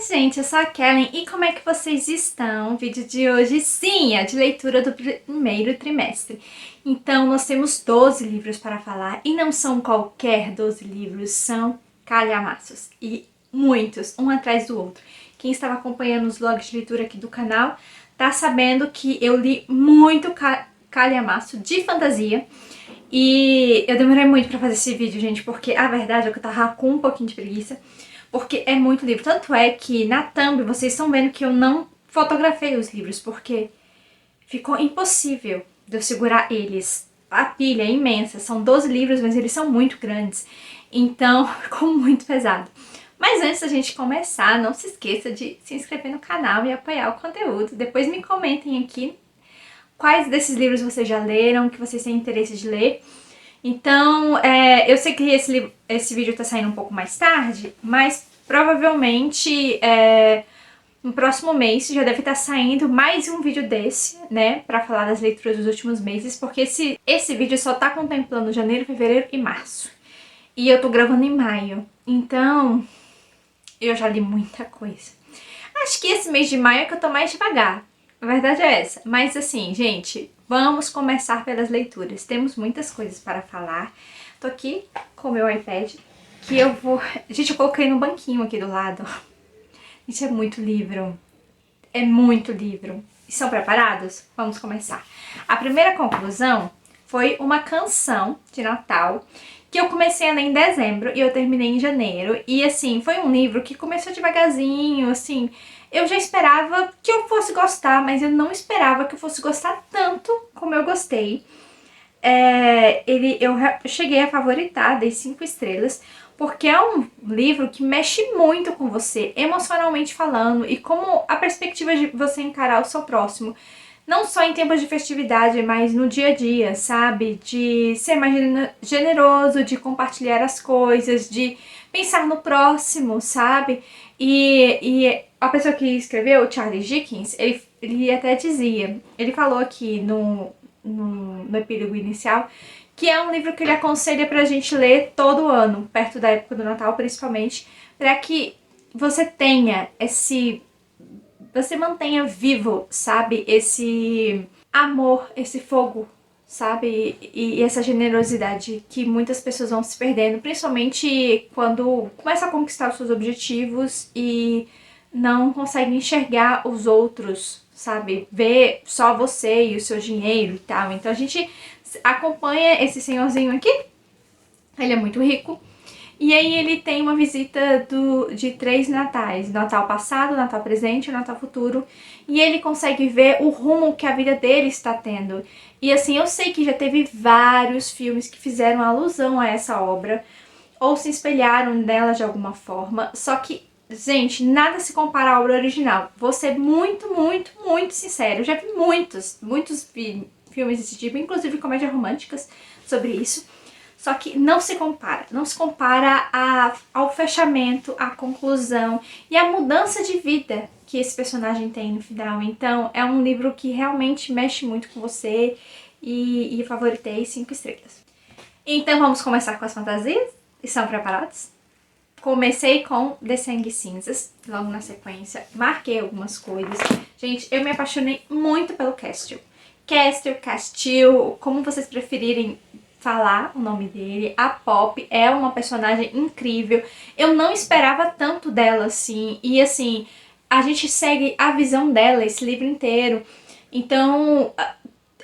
Gente, eu sou a Kellen e como é que vocês estão? O vídeo de hoje, sim, é de leitura do primeiro trimestre. Então, nós temos 12 livros para falar e não são qualquer 12 livros, são calhamaços e muitos, um atrás do outro. Quem estava acompanhando os vlogs de leitura aqui do canal tá sabendo que eu li muito calhamaço de fantasia. E eu demorei muito pra fazer esse vídeo, gente, porque a verdade é que eu tava com um pouquinho de preguiça. Porque é muito livro. Tanto é que na thumb vocês estão vendo que eu não fotografei os livros, porque ficou impossível de eu segurar eles. A pilha é imensa, são 12 livros, mas eles são muito grandes. Então ficou muito pesado. Mas antes da gente começar, não se esqueça de se inscrever no canal e apoiar o conteúdo. Depois me comentem aqui quais desses livros vocês já leram, que vocês têm interesse de ler. Então, eu sei que esse vídeo tá saindo um pouco mais tarde, mas provavelmente no próximo mês já deve estar saindo mais um vídeo desse, né, pra falar das leituras dos últimos meses, porque esse vídeo só tá contemplando janeiro, fevereiro e março. E eu tô gravando em maio, então eu já li muita coisa. Acho que esse mês de maio é que eu tô mais devagar. A verdade é essa. Mas assim, gente, vamos começar pelas leituras. Temos muitas coisas para falar. Tô aqui com o meu iPad, que eu vou... Gente, eu coloquei no banquinho aqui do lado. Isso é muito livro. É muito livro. Estão preparados? Vamos começar. A primeira conclusão foi uma canção de Natal que eu comecei a ler em dezembro e eu terminei em janeiro. E assim, foi um livro que começou devagarzinho, assim... Eu já esperava que eu fosse gostar, mas eu não esperava que eu fosse gostar tanto como eu gostei. Eu cheguei a favoritar, dei 5 estrelas, porque é um livro que mexe muito com você, emocionalmente falando, e como a perspectiva de você encarar o seu próximo. Não só em tempos de festividade, mas no dia a dia, sabe? De ser mais generoso, de compartilhar as coisas, de pensar no próximo, sabe? E a pessoa que escreveu, o Charles Dickens, ele até dizia, ele falou aqui no epílogo inicial, que é um livro que ele aconselha pra gente ler todo ano, perto da época do Natal principalmente, para que você tenha você mantenha vivo, sabe, esse amor, esse fogo, sabe, e essa generosidade que muitas pessoas vão se perdendo, principalmente quando começa a conquistar os seus objetivos e não consegue enxergar os outros, sabe, ver só você e o seu dinheiro e tal. Então a gente acompanha esse senhorzinho aqui, ele é muito rico. E aí ele tem uma visita de 3 natais, Natal passado, Natal presente e Natal futuro, e ele consegue ver o rumo que a vida dele está tendo. E assim, eu sei que já teve vários filmes que fizeram alusão a essa obra, ou se espelharam nela de alguma forma, só que, gente, nada se compara à obra original. Vou ser muito, muito, muito sincero, eu já vi muitos filmes desse tipo, inclusive comédias românticas sobre isso. Só que não se compara ao fechamento, à conclusão e à mudança de vida que esse personagem tem no final. Então é um livro que realmente mexe muito com você e favoritei 5 estrelas. Então vamos começar com as fantasias? Estão preparados? Comecei com The Sangue Cinzas, logo na sequência, marquei algumas coisas. Gente, eu me apaixonei muito pelo Castiel. Castiel, como vocês preferirem falar o nome dele. A Pop é uma personagem incrível. Eu não esperava tanto dela, assim. E, assim, a gente segue a visão dela esse livro inteiro. Então,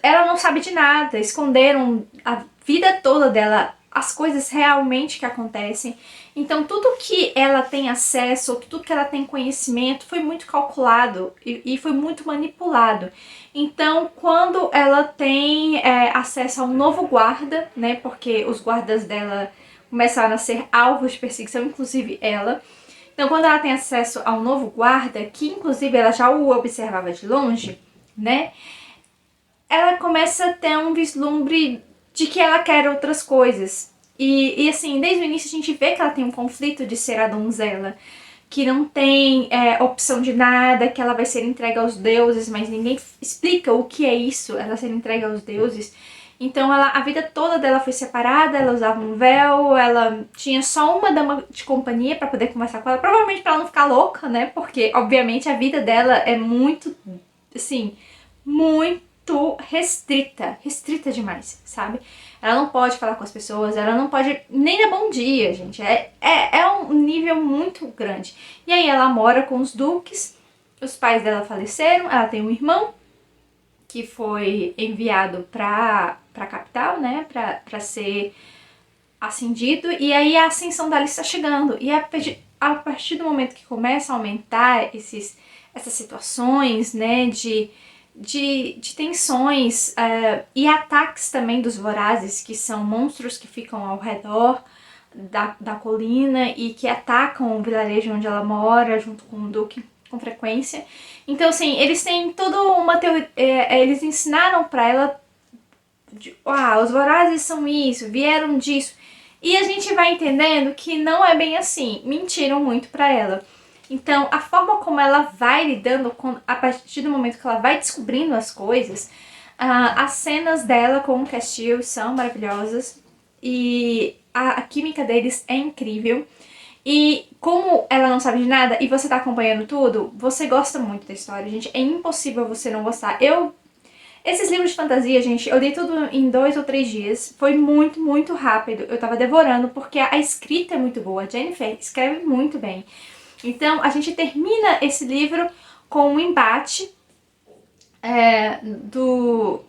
ela não sabe de nada. Esconderam a vida toda dela, as coisas realmente que acontecem. Então, tudo que ela tem acesso, tudo que ela tem conhecimento foi muito calculado e foi muito manipulado. Então, quando ela tem acesso a um novo guarda, né, porque os guardas dela começaram a ser alvos de perseguição, inclusive ela. Então, quando ela tem acesso a um novo guarda, que inclusive ela já o observava de longe, né, ela começa a ter um vislumbre de que ela quer outras coisas. E assim, desde o início a gente vê que ela tem um conflito de ser a donzela, que não tem opção de nada, que ela vai ser entregue aos deuses, mas ninguém explica o que é isso, ela ser entregue aos deuses. Então a vida toda dela foi separada, ela usava um véu, ela tinha só uma dama de companhia pra poder conversar com ela, provavelmente pra ela não ficar louca, né? Porque, obviamente, a vida dela é muito, assim, muito restrita demais, sabe? Ela não pode falar com as pessoas, ela não pode nem dar bom dia, gente. É um nível muito grande. E aí ela mora com os duques, os pais dela faleceram, ela tem um irmão que foi enviado pra capital, né, pra ser ascendido, e aí a ascensão dela está chegando. E a partir do momento que começa a aumentar essas situações, né, de tensões e ataques também dos vorazes, que são monstros que ficam ao redor da colina e que atacam o vilarejo onde ela mora, junto com o duque, com frequência. Então, assim, eles têm toda uma teoria. Eles ensinaram pra ela. Os vorazes são isso, vieram disso. E a gente vai entendendo que não é bem assim. Mentiram muito pra ela. Então, a forma como ela vai lidando, a partir do momento que ela vai descobrindo as coisas, as cenas dela com o Castiel são maravilhosas. E a química deles é incrível. E como ela não sabe de nada e você tá acompanhando tudo, você gosta muito da história, gente. É impossível você não gostar. Esses livros de fantasia, gente, eu li tudo em 2 ou 3 dias. Foi muito, muito rápido. Eu tava devorando porque a escrita é muito boa. A Jennifer escreve muito bem. Então, a gente termina esse livro com um embate do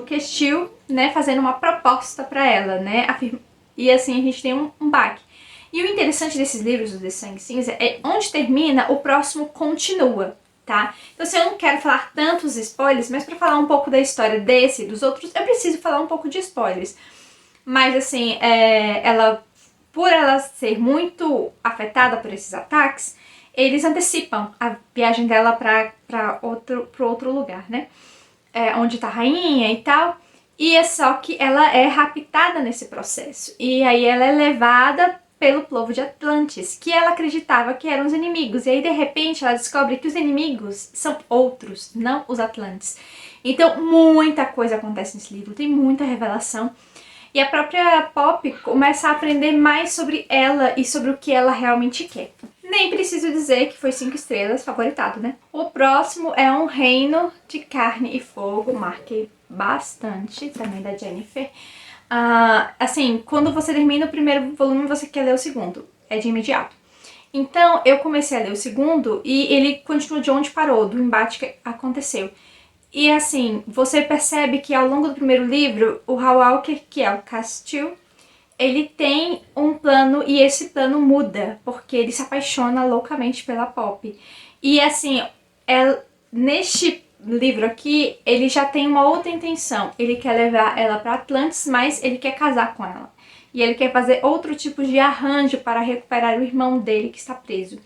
Castiel, né, fazendo uma proposta pra ela, né, e assim a gente tem um baque. E o interessante desses livros do The Sangue Cinza é onde termina, o próximo continua, tá? Então, assim, eu não quero falar tantos spoilers, mas pra falar um pouco da história desse e dos outros, eu preciso falar um pouco de spoilers. Mas, assim, por ela ser muito afetada por esses ataques, eles antecipam a viagem dela pra outro lugar, né? Onde tá a rainha e tal. E é só que ela é raptada nesse processo. E aí ela é levada pelo povo de Atlantis, que ela acreditava que eram os inimigos. E aí, de repente, ela descobre que os inimigos são outros, não os Atlantes. Então, muita coisa acontece nesse livro, tem muita revelação. E a própria Poppy começa a aprender mais sobre ela e sobre o que ela realmente quer. Nem preciso dizer que foi 5 estrelas, favoritado, né? O próximo é Um Reino de Carne e Fogo, marquei bastante, também da Jennifer. Assim, quando você termina o primeiro volume, você quer ler o segundo. É de imediato. Então, eu comecei a ler o segundo e ele continua de onde parou, do embate que aconteceu. E assim, você percebe que ao longo do primeiro livro, o Hawalker, que é o Castiel, ele tem um plano e esse plano muda, porque ele se apaixona loucamente pela Poppy. E assim, neste livro aqui, ele já tem uma outra intenção. Ele quer levar ela para Atlantis, mas ele quer casar com ela. E ele quer fazer outro tipo de arranjo para recuperar o irmão dele que está preso.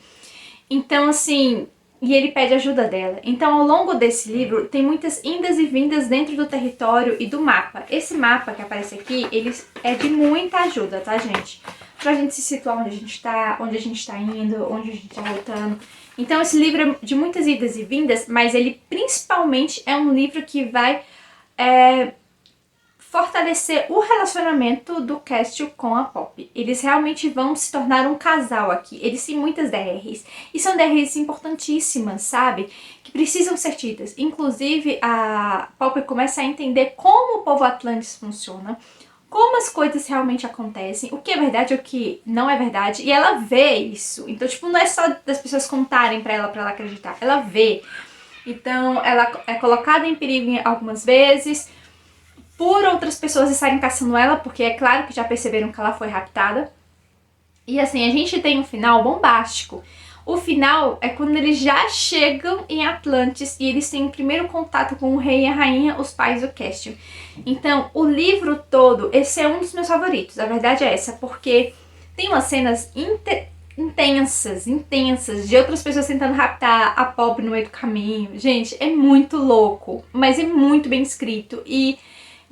Então, assim, e ele pede ajuda dela. Então, ao longo desse livro, tem muitas indas e vindas dentro do território e do mapa. Esse mapa que aparece aqui, ele é de muita ajuda, tá, gente? Pra gente se situar onde a gente tá indo, onde a gente tá voltando. Então, esse livro é de muitas idas e vindas, mas ele principalmente é um livro que vai fortalecer o relacionamento do Castiel com a Poppy. Eles realmente vão se tornar um casal aqui. Eles têm muitas DRs. E são DRs importantíssimas, sabe? Que precisam ser tidas. Inclusive, a Poppy começa a entender como o povo Atlantis funciona, como as coisas realmente acontecem, o que é verdade e o que não é verdade. E ela vê isso. Então, tipo, não é só das pessoas contarem pra ela acreditar. Ela vê. Então, ela é colocada em perigo algumas vezes por outras pessoas estarem caçando ela, porque é claro que já perceberam que ela foi raptada. E assim, a gente tem um final bombástico. O final é quando eles já chegam em Atlantis e eles têm o primeiro contato com o rei e a rainha, os pais do Castiel. Então, o livro todo, esse é um dos meus favoritos, a verdade é essa, porque tem umas cenas intensas, de outras pessoas tentando raptar a Poppy no meio do caminho. Gente, é muito louco, mas é muito bem escrito e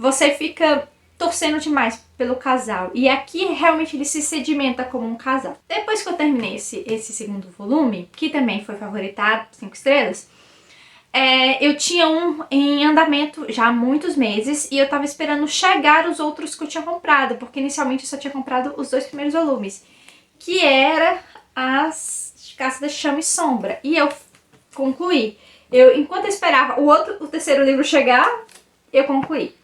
você fica torcendo demais pelo casal. E aqui realmente ele se sedimenta como um casal. Depois que eu terminei esse segundo volume, que também foi favoritado, 5 estrelas, Eu tinha um em andamento já há muitos meses e eu tava esperando chegar os outros que eu tinha comprado, porque inicialmente eu só tinha comprado os 2 primeiros volumes, que era As Caças da Chama e Sombra. E eu concluí. Enquanto eu esperava o terceiro livro chegar, eu concluí.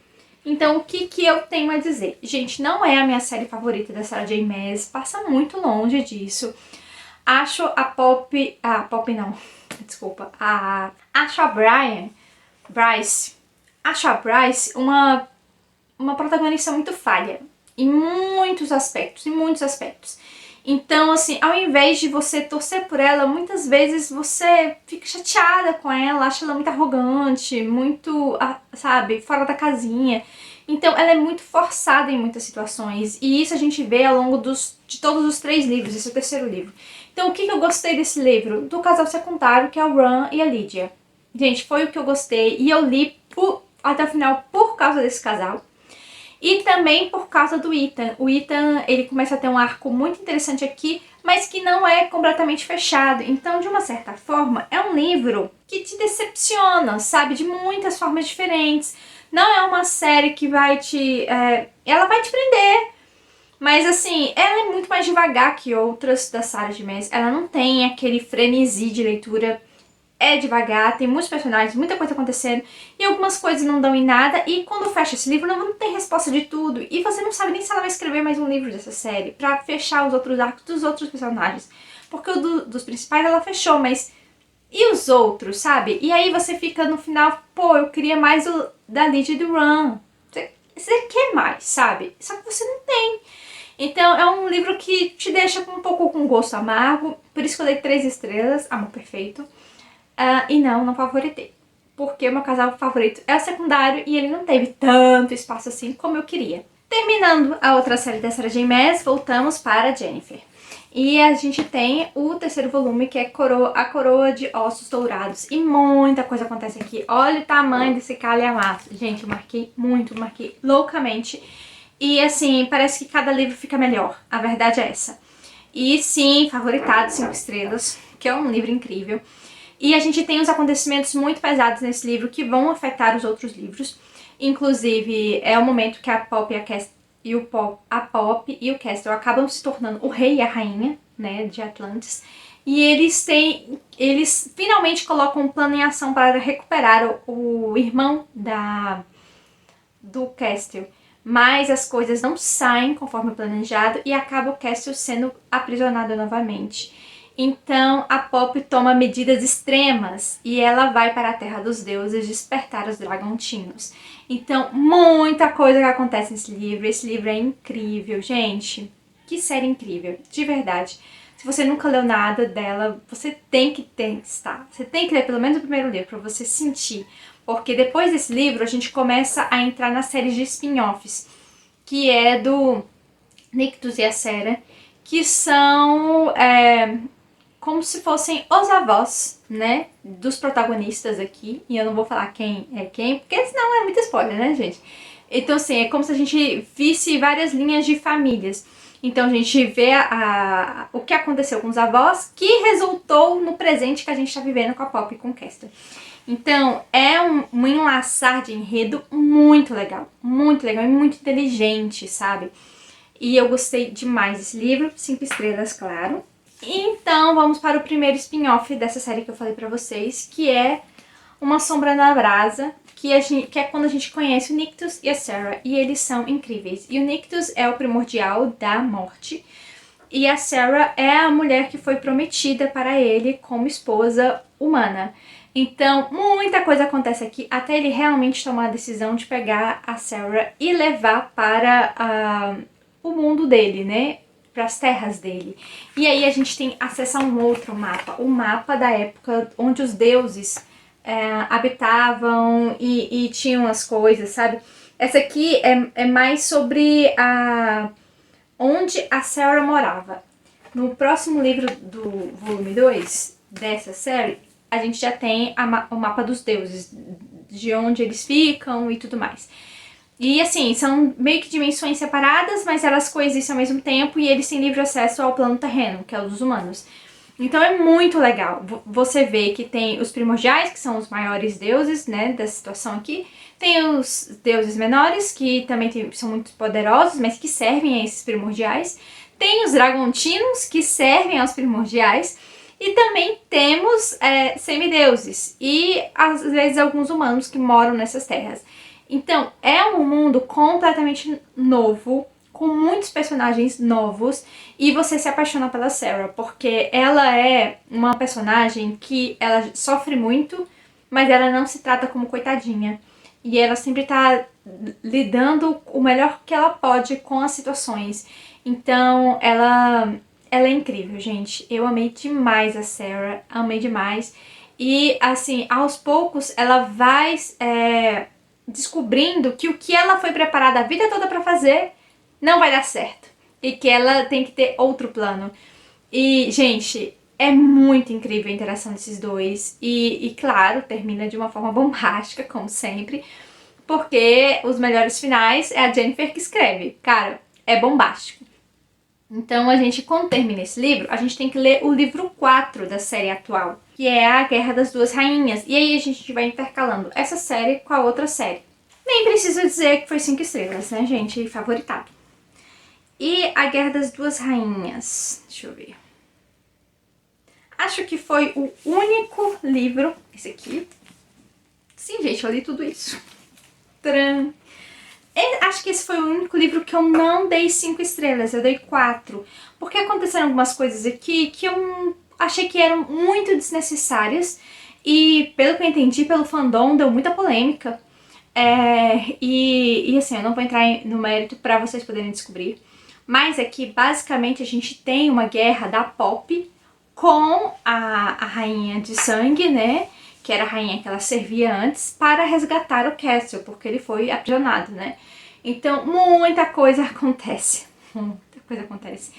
Então, o que eu tenho a dizer? Gente, não é a minha série favorita da Sarah J Maas, passa muito longe disso. Acho Pop não, desculpa, acho a Bryce uma protagonista muito falha, em muitos aspectos. Então, assim, ao invés de você torcer por ela, muitas vezes você fica chateada com ela, acha ela muito arrogante, muito, sabe, fora da casinha. Então, ela é muito forçada em muitas situações, e isso a gente vê ao longo de todos os 3 livros, esse é o terceiro livro. Então, o que eu gostei desse livro? Do casal secundário, que é o Ron e a Lydia. Gente, foi o que eu gostei, e eu li até o final por causa desse casal. E também por causa do Ethan. O Ethan, ele começa a ter um arco muito interessante aqui, mas que não é completamente fechado. Então, de uma certa forma, é um livro que te decepciona, sabe? De muitas formas diferentes. Não é uma série que vai te... ela vai te prender. Mas, assim, ela é muito mais devagar que outras da Sarah J Maas. Ela não tem aquele frenesi de leitura. É devagar, tem muitos personagens, muita coisa acontecendo, e algumas coisas não dão em nada, e quando fecha esse livro não tem resposta de tudo, e você não sabe nem se ela vai escrever mais um livro dessa série, pra fechar os outros arcos dos outros personagens. Porque o dos principais ela fechou, mas e os outros, sabe? E aí você fica no final, pô, eu queria mais da Lydia e do Ron. Você quer mais, sabe? Só que você não tem. Então é um livro que te deixa um pouco com gosto amargo, por isso que eu dei 3 estrelas, amor perfeito. E não favoritei. Porque o meu casal favorito é o secundário e ele não teve tanto espaço assim como eu queria. Terminando a outra série da Sarah J Maas, voltamos para Jennifer. E a gente tem o terceiro volume, que é A Coroa de Ossos Dourados. E muita coisa acontece aqui. Olha o tamanho desse calhamaço. Gente, eu marquei loucamente. E assim, parece que cada livro fica melhor. A verdade é essa. E sim, favoritado 5 estrelas, que é um livro incrível. E a gente tem os acontecimentos muito pesados nesse livro que vão afetar os outros livros. Inclusive, é o momento que a Pop e o Castor acabam se tornando o rei e a rainha, né, de Atlantis. E eles finalmente colocam um plano em ação para recuperar o irmão do Castor. Mas as coisas não saem conforme planejado e acaba o Castor sendo aprisionado novamente. Então a Pop toma medidas extremas e ela vai para a Terra dos Deuses despertar os Dragontinos. Então muita coisa que acontece nesse livro. Esse livro é incrível, gente. Que série incrível, de verdade. Se você nunca leu nada dela, você tem que testar. Você tem que ler pelo menos o primeiro livro para você sentir. Porque depois desse livro a gente começa a entrar na série de spin-offs, que é do Nictus e a Sarah, que são como se fossem os avós, né, dos protagonistas aqui. E eu não vou falar quem é quem, porque senão é muito spoiler, né, gente? Então, assim, é como se a gente visse várias linhas de famílias. Então, a gente vê o que aconteceu com os avós, que resultou no presente que a gente tá vivendo com a Pop e com o Castor. Então, é um enlaçar de enredo muito legal e muito inteligente, sabe? E eu gostei demais desse livro, 5 estrelas, claro. Então, vamos para o primeiro spin-off dessa série que eu falei pra vocês, que é Uma Sombra na Brasa, que é quando a gente conhece o Nictus e a Sarah, e eles são incríveis. E o Nictus é o primordial da morte, e a Sarah é a mulher que foi prometida para ele como esposa humana. Então, muita coisa acontece aqui, até ele realmente tomar a decisão de pegar a Sarah e levar para o mundo dele, né? Para as terras dele. E aí a gente tem acesso a um outro mapa, o mapa da época onde os deuses habitavam e tinham as coisas, sabe? Essa aqui é mais sobre onde a Sarah morava. No próximo livro do volume 2 dessa série, a gente já tem o mapa dos deuses, de onde eles ficam e tudo mais. E assim, são meio que dimensões separadas, mas elas coexistem ao mesmo tempo e eles têm livre acesso ao plano terreno, que é o dos humanos. Então é muito legal. Você vê que tem os primordiais, que são os maiores deuses, né, da situação aqui. Tem os deuses menores, que também são muito poderosos, mas que servem a esses primordiais. Tem os dragontinos, que servem aos primordiais. E também temos semideuses e, às vezes, alguns humanos que moram nessas terras. Então, é um mundo completamente novo, com muitos personagens novos, e você se apaixona pela Sarah, porque ela é uma personagem que ela sofre muito, mas ela não se trata como coitadinha. E ela sempre tá lidando o melhor que ela pode com as situações. Então, ela é incrível, gente. Eu amei demais a Sarah, amei demais. E, assim, aos poucos, ela vai descobrindo que o que ela foi preparada a vida toda pra fazer não vai dar certo. E que ela tem que ter outro plano. E, gente, é muito incrível a interação desses dois. E claro, termina de uma forma bombástica, como sempre. Porque os melhores finais é a Jennifer que escreve. Cara, é bombástico. Então, a gente, quando termina esse livro, a gente tem que ler o livro 4 da série atual, que é A Guerra das Duas Rainhas. E aí a gente vai intercalando essa série com a outra série. Nem preciso dizer que foi 5 estrelas, né, gente? Favoritado. E A Guerra das Duas Rainhas. Deixa eu ver. Acho que foi o único livro. Esse aqui. Sim, gente, eu li tudo isso. Tcharam! Acho que esse foi o único livro que eu não dei 5 estrelas, eu dei 4. Porque aconteceram algumas coisas aqui que eu achei que eram muito desnecessárias. E pelo que eu entendi, pelo fandom, deu muita polêmica. E assim, eu não vou entrar no mérito pra vocês poderem descobrir. Mas aqui, basicamente, a gente tem uma guerra da Poppy com a Rainha de Sangue, né? Que era a rainha que ela servia antes, para resgatar o Cassio, porque ele foi aprisionado, né? Então, muita coisa acontece. Muita coisa acontece.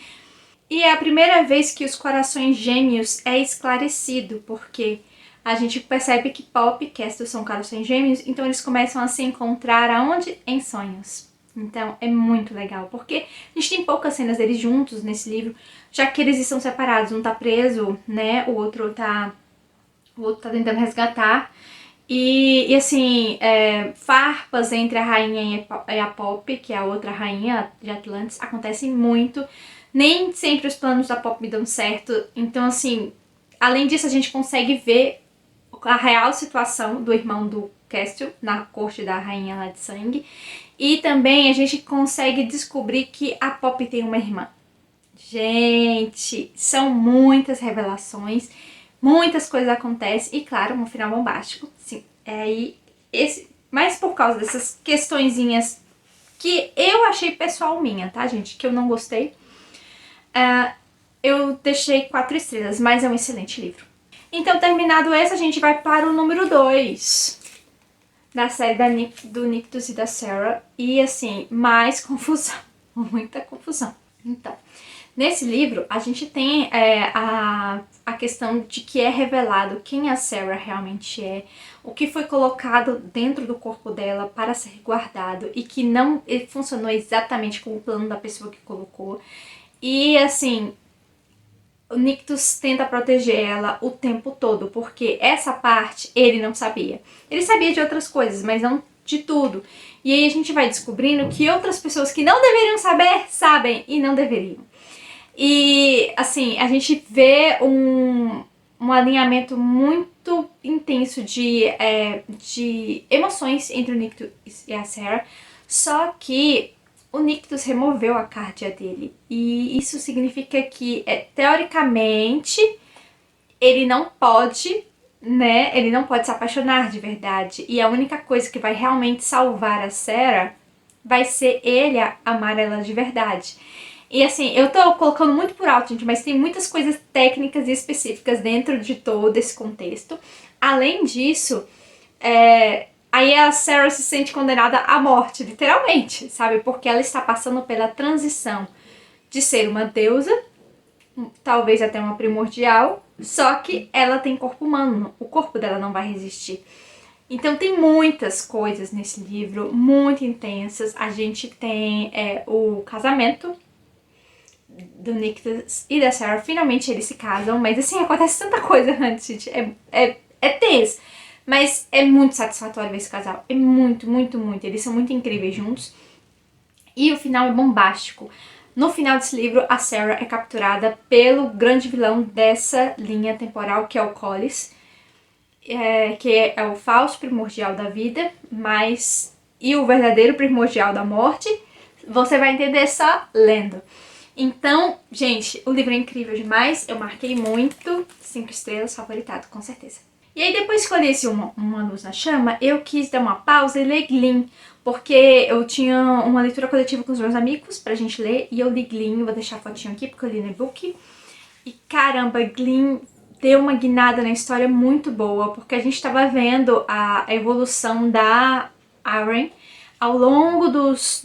E é a primeira vez que os corações gêmeos é esclarecido, porque a gente percebe que Poppy e Cassio são corações gêmeos, então eles começam a se encontrar aonde? Em sonhos. Então é muito legal, porque a gente tem poucas cenas deles juntos nesse livro, já que eles estão separados, um tá preso, né, o outro tá tentando resgatar. E assim, farpas entre a rainha e a Poppy, que é a outra rainha de Atlantis, acontecem muito. Nem sempre os planos da Poppy dão certo. Então, assim, além disso, a gente consegue ver a real situação do irmão do Cassio na corte da rainha lá de sangue. E também a gente consegue descobrir que a Poppy tem uma irmã. Gente, são muitas revelações. Muitas coisas acontecem e, claro, um final bombástico. Sim, mas por causa dessas questõezinhas que eu achei pessoal minha, tá, gente? Que eu não gostei. Eu deixei 4 estrelas, mas é um excelente livro. Então, terminado esse, a gente vai para o número 2 da série do Nictus e da Sarah. E, assim, mais confusão. Muita confusão. Então, nesse livro, a gente tem a questão de que é revelado quem a Sarah realmente é, o que foi colocado dentro do corpo dela para ser guardado e que não funcionou exatamente como o plano da pessoa que colocou. E, assim, o Nictus tenta proteger ela o tempo todo, porque essa parte ele não sabia. Ele sabia de outras coisas, mas não de tudo. E aí a gente vai descobrindo que outras pessoas que não deveriam saber, sabem e não deveriam. E, assim, a gente vê um alinhamento muito intenso de emoções entre o Nictus e a Sarah, só que o Nictus removeu a cárdia dele. E isso significa que, teoricamente, ele não pode, né? Ele não pode se apaixonar de verdade. E a única coisa que vai realmente salvar a Sarah vai ser ele amar ela de verdade. E assim, eu tô colocando muito por alto, gente, mas tem muitas coisas técnicas e específicas dentro de todo esse contexto. Além disso, aí a Sarah se sente condenada à morte, literalmente, sabe? Porque ela está passando pela transição de ser uma deusa, talvez até uma primordial, só que ela tem corpo humano, o corpo dela não vai resistir. Então tem muitas coisas nesse livro, muito intensas. A gente tem o casamento do Nicholas e da Sarah, finalmente eles se casam, mas assim, acontece tanta coisa antes, gente, é tenso. Mas é muito satisfatório ver esse casal, é muito, muito, muito, eles são muito incríveis juntos. E o final é bombástico. No final desse livro, a Sarah é capturada pelo grande vilão dessa linha temporal, que é o Collis, que é o falso primordial da vida, e o verdadeiro primordial da morte. Você vai entender só lendo. Então, gente, o livro é incrível demais. Eu marquei muito. 5 estrelas, favoritado, com certeza. E aí, depois que eu li esse Uma Luz na Chama, eu quis dar uma pausa e ler Glee, porque eu tinha uma leitura coletiva com os meus amigos pra gente ler, e eu li Glee, vou deixar a fotinho aqui porque eu li no e-book. E caramba, Glee deu uma guinada na história muito boa, porque a gente tava vendo a evolução da Aren ao longo dos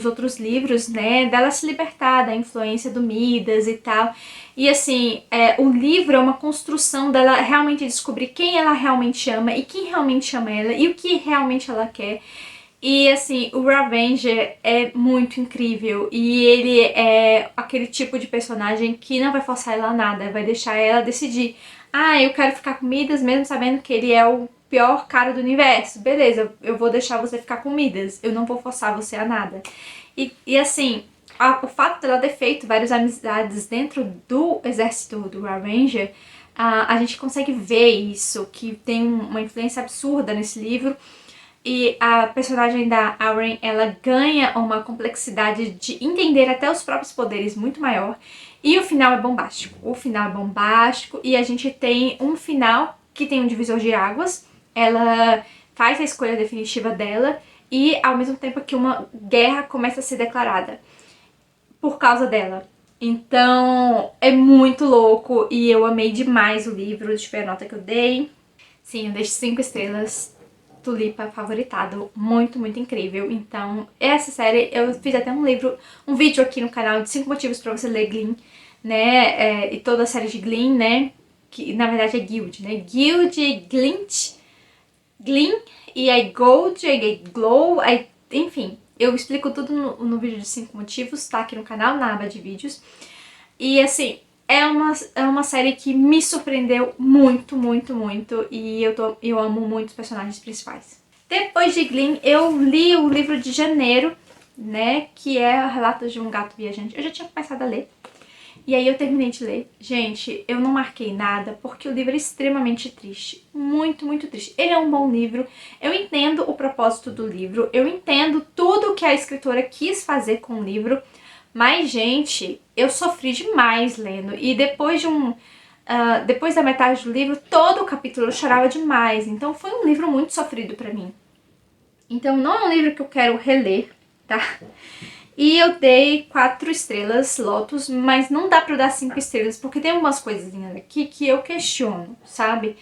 outros livros, né, dela se libertar da influência do Midas e tal. E assim, o livro é uma construção dela realmente descobrir quem ela realmente ama e quem realmente ama ela e o que realmente ela quer. E assim, o Ravenger é muito incrível e ele é aquele tipo de personagem que não vai forçar ela a nada, vai deixar ela decidir. Ah, eu quero ficar com Midas mesmo sabendo que ele é o pior cara do universo. Beleza, eu vou deixar você ficar com Midas, eu não vou forçar você a nada. E assim, o fato dela ter feito várias amizades dentro do exército do Ravenger, a gente consegue ver isso, que tem uma influência absurda nesse livro. E a personagem da Aren, ela ganha uma complexidade de entender até os próprios poderes muito maior. E o final é bombástico. O final é bombástico e a gente tem um final que tem um divisor de águas. Ela faz a escolha definitiva dela e ao mesmo tempo que uma guerra começa a ser declarada por causa dela. Então é muito louco e eu amei demais o livro. Deixa eu ver a nota que eu dei. Sim, eu deixo 5 estrelas. Tulipa favoritado, muito, muito incrível. Então, essa série, eu fiz até um vídeo aqui no canal de 5 motivos pra você ler Glee, né, e toda a série de Glee, né, que na verdade é Guild, né, Guild, Glint, Glee, e aí Gold, e aí Glow, aí, enfim, eu explico tudo no vídeo de 5 motivos, tá aqui no canal, na aba de vídeos. E assim, é uma série que me surpreendeu muito, muito, muito e eu amo muito os personagens principais. Depois de Glee, eu li o livro de janeiro, né, que é Relatos de um Gato Viajante. Eu já tinha começado a ler e aí eu terminei de ler. Gente, eu não marquei nada porque o livro é extremamente triste, muito, muito triste. Ele é um bom livro, eu entendo o propósito do livro, eu entendo tudo que a escritora quis fazer com o livro, mas, gente, eu sofri demais lendo. E depois depois da metade do livro, todo o capítulo eu chorava demais. Então foi um livro muito sofrido pra mim. Então não é um livro que eu quero reler, tá? E eu dei 4 estrelas, Lotus, mas não dá pra eu dar 5 estrelas, porque tem algumas coisinhas aqui que eu questiono, sabe?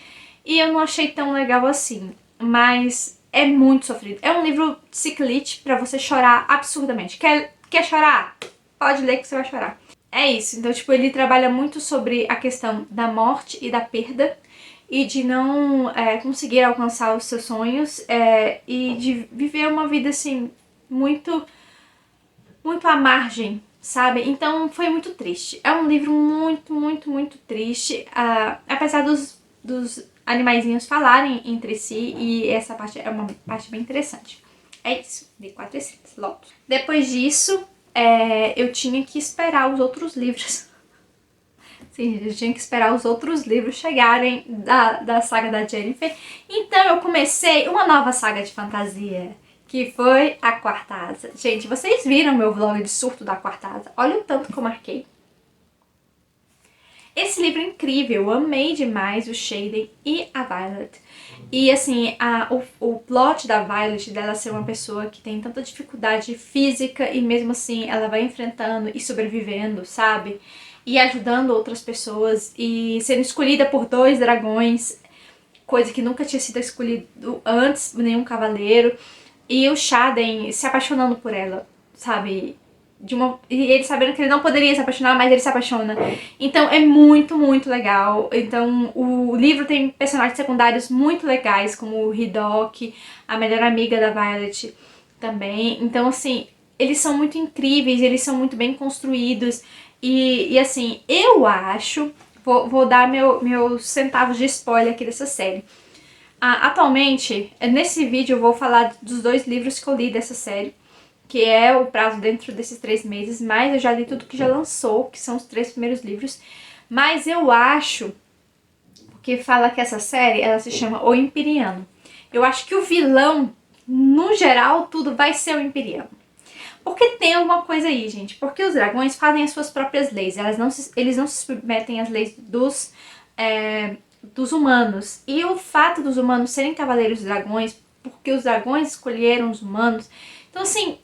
E eu não achei tão legal assim. Mas é muito sofrido. É um livro ciclite pra você chorar absurdamente. Quer chorar? Pode ler que você vai chorar. É isso, então tipo, ele trabalha muito sobre a questão da morte e da perda e de não conseguir alcançar os seus sonhos e de viver uma vida assim, muito, muito à margem, sabe? Então foi muito triste. É um livro muito, muito, muito triste, apesar dos animaizinhos falarem entre si e essa parte é uma parte bem interessante. É isso, dei 4 estrelas, logo. Depois disso, eu tinha que esperar os outros livros. Sim, eu tinha que esperar os outros livros chegarem da saga da Jennifer. Então eu comecei uma nova saga de fantasia, que foi A Quarta Asa. Gente, vocês viram meu vlog de surto da Quarta Asa? Olha o tanto que eu marquei. Esse livro é incrível, eu amei demais o Shaden e a Violet. E assim, o plot da Violet, dela ser uma pessoa que tem tanta dificuldade física e mesmo assim ela vai enfrentando e sobrevivendo, sabe? E ajudando outras pessoas e sendo escolhida por 2 dragões, coisa que nunca tinha sido escolhido antes, nenhum cavaleiro. E o Shaden se apaixonando por ela, sabe? E ele sabendo que ele não poderia se apaixonar, mas ele se apaixona. Então é muito, muito legal. Então o livro tem personagens secundários muito legais, como o Hidok, a melhor amiga da Violet também. Então assim, eles são muito incríveis, eles são muito bem construídos. E assim, eu acho... Vou dar meus centavos de spoiler aqui dessa série. Atualmente, nesse vídeo eu vou falar dos 2 livros que eu li dessa série, que é O Prazo Dentro desses 3 meses, mas eu já li tudo que já lançou, que são os 3 primeiros livros. Mas eu acho que fala que essa série, ela se chama O Imperiano. Eu acho que o vilão, no geral, tudo vai ser o Imperiano. Porque tem alguma coisa aí, gente. Porque os dragões fazem as suas próprias leis. Eles não se submetem às leis dos humanos. E o fato dos humanos serem cavaleiros dragões, porque os dragões escolheram os humanos. Então, assim,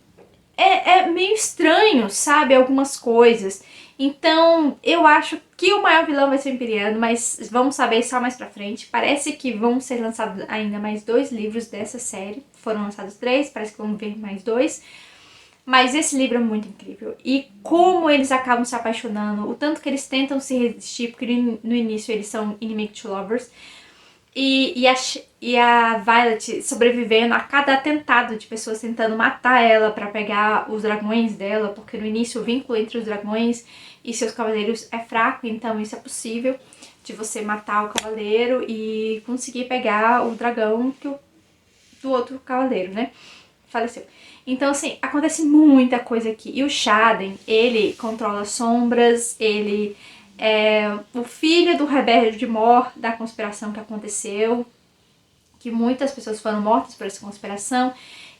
é meio estranho, sabe? Algumas coisas. Então, eu acho que o maior vilão vai ser o Imperiano, mas vamos saber só mais pra frente. Parece que vão ser lançados ainda mais 2 livros dessa série. Foram lançados 3, parece que vão vir mais 2. Mas esse livro é muito incrível. E como eles acabam se apaixonando, o tanto que eles tentam se resistir, porque no início eles são inimigo to lovers. E a Violet sobrevivendo a cada atentado de pessoas tentando matar ela pra pegar os dragões dela, porque no início o vínculo entre os dragões e seus cavaleiros é fraco, então isso é possível de você matar o cavaleiro e conseguir pegar o dragão do outro cavaleiro, né? Faleceu. Então, assim, acontece muita coisa aqui. E o Xaden, ele controla sombras, ele é o filho do rebelde mor da conspiração que aconteceu, que muitas pessoas foram mortas por essa conspiração,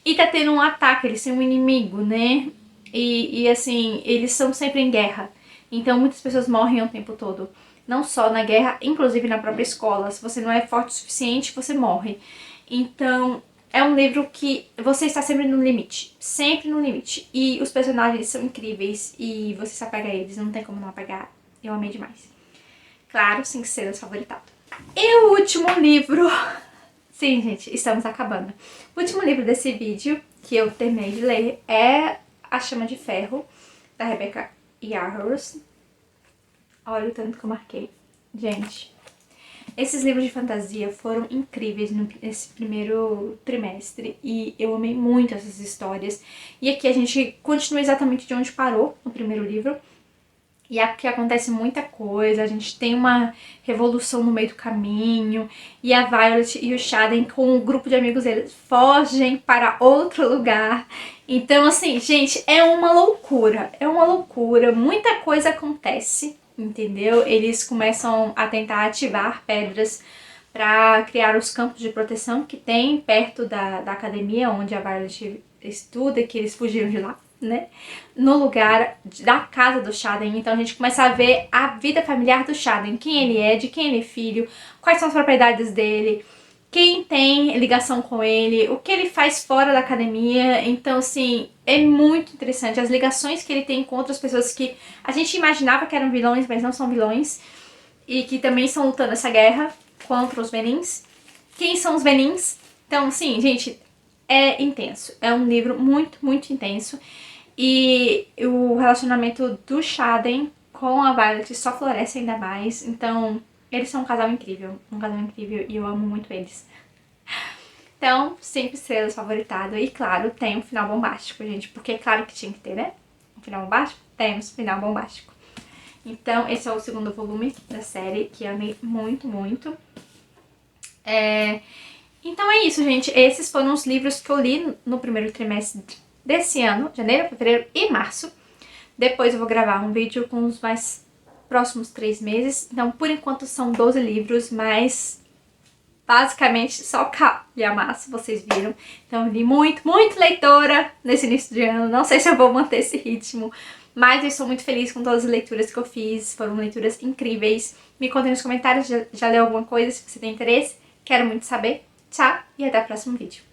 e tá tendo um ataque, eles têm um inimigo, né? E assim, eles são sempre em guerra. Então muitas pessoas morrem o tempo todo. Não só na guerra, inclusive na própria escola. Se você não é forte o suficiente, você morre. Então, é um livro que você está sempre no limite. Sempre no limite. E os personagens são incríveis e você se apega a eles. Não tem como não apegar. Eu amei demais. Claro, 5 estrelas favoritado. E o último livro... Sim, gente, estamos acabando. O último livro desse vídeo que eu terminei de ler é A Chama de Ferro, da Rebecca Yarros. Olha o tanto que eu marquei. Gente, esses livros de fantasia foram incríveis nesse primeiro trimestre e eu amei muito essas histórias. E aqui a gente continua exatamente de onde parou no primeiro livro. E aqui acontece muita coisa, a gente tem uma revolução no meio do caminho, e a Violet e o Xaden com um grupo de amigos deles fogem para outro lugar. Então, assim, gente, é uma loucura, muita coisa acontece, entendeu? Eles começam a tentar ativar pedras para criar os campos de proteção que tem perto da academia onde a Violet estuda, que eles fugiram de lá, né? No lugar da casa do Xaden. Então a gente começa a ver a vida familiar do Xaden, quem ele é, de quem ele é filho, quais são as propriedades dele, quem tem ligação com ele, o que ele faz fora da academia. Então, assim, é muito interessante as ligações que ele tem com outras pessoas que a gente imaginava que eram vilões, mas não são vilões, e que também estão lutando essa guerra contra os Venins. Quem são os Venins? Então, assim, gente, é intenso. É um livro muito, muito intenso. E o relacionamento do Xaden com a Violet só floresce ainda mais. Então, eles são um casal incrível. E eu amo muito eles. Então, 5 estrelas favoritado. E claro, tem um final bombástico, gente. Porque é claro que tinha que ter, né? Um final bombástico? Temos um final bombástico. Então, esse é o segundo volume da série, que eu amei muito, muito. Então é isso, gente. Esses foram os livros que eu li no primeiro trimestre desse ano, janeiro, fevereiro e março. Depois eu vou gravar um vídeo com os mais próximos 3 meses. Então, por enquanto, são 12 livros, mas basicamente só cal e amasso, vocês viram. Então, eu li muito, muito leitora nesse início de ano. Não sei se eu vou manter esse ritmo, mas eu estou muito feliz com todas as leituras que eu fiz. Foram leituras incríveis. Me contem nos comentários, já leu alguma coisa, se você tem interesse. Quero muito saber. Tchau e até o próximo vídeo.